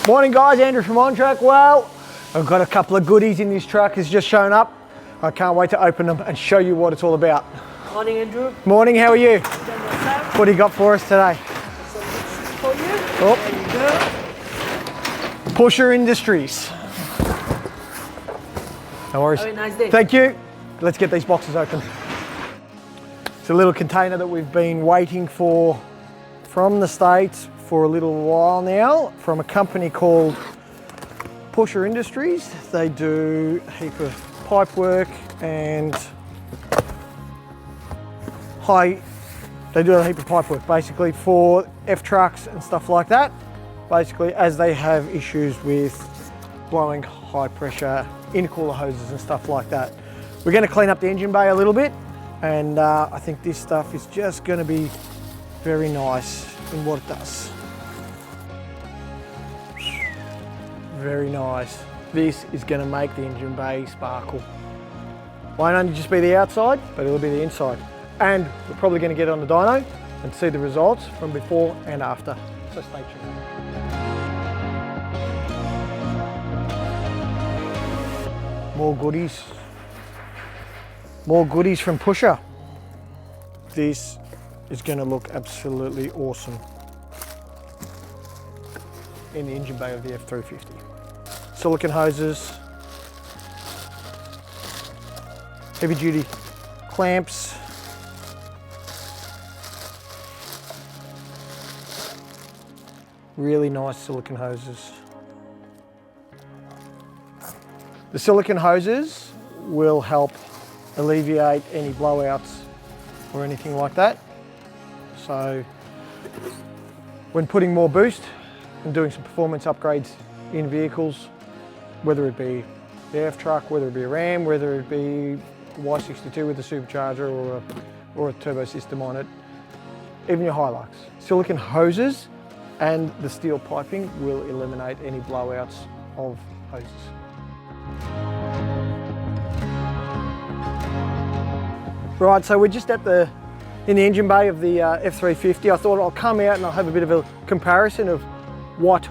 Morning guys, Andrew from On Track. Well, I've got a couple of goodies in this truck. It's just shown up. I can't wait to open them and show you what it's all about. Morning, Andrew. Morning, how are you? What do you got for us today? Some bits for you. Oh. There you go. Pusher Industries. No worries. Have a nice day. Thank you. Let's get these boxes open. It's a little container that we've been waiting for from the States for a little while now, from a company called Pusher Industries. They do a heap of pipe work and they do a heap of pipe work basically for F trucks and stuff like that. Basically, as they have issues with blowing high pressure intercooler hoses and stuff like that. We're going to clean up the engine bay a little bit, and I think this stuff is just going to be very nice in what it does. Very nice. This is going to make the engine bay sparkle. Won't only just be the outside, but it'll be the inside. And we're probably going to get on the dyno and see the results from before and after. So stay tuned. More goodies. More goodies from Pusher. This is going to look absolutely awesome in the engine bay of the F350. Silicone hoses, heavy duty clamps, really nice silicone hoses. The silicone hoses will help alleviate any blowouts or anything like that. So when putting more boost and doing some performance upgrades in vehicles, whether it be the F truck, whether it be a Ram, whether it be Y62 with a supercharger or a turbo system on it, even your Hilux, silicone hoses and the steel piping will eliminate any blowouts of hoses. Right, so we're just in the engine bay of the F350. I thought I'll come out and I'll have a bit of a comparison of what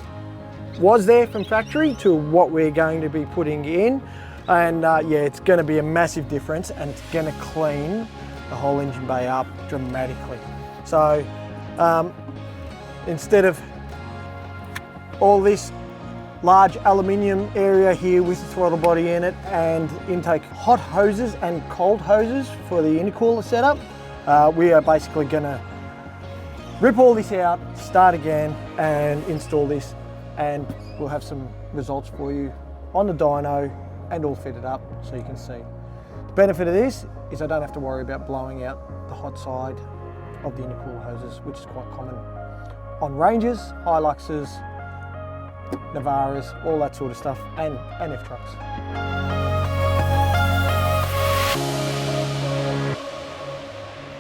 was there from factory to what we're going to be putting in. And yeah, it's going to be a massive difference, and it's going to clean the whole engine bay up dramatically. So instead of all this large aluminium area here with the throttle body in it and intake hot hoses and cold hoses for the intercooler setup, we are basically going to rip all this out, start again and install this, and we'll have some results for you on the dyno and all fitted up so you can see. The benefit of this is I don't have to worry about blowing out the hot side of the intercooler hoses, which is quite common on Rangers, Hiluxes, Navaras, all that sort of stuff, and F trucks.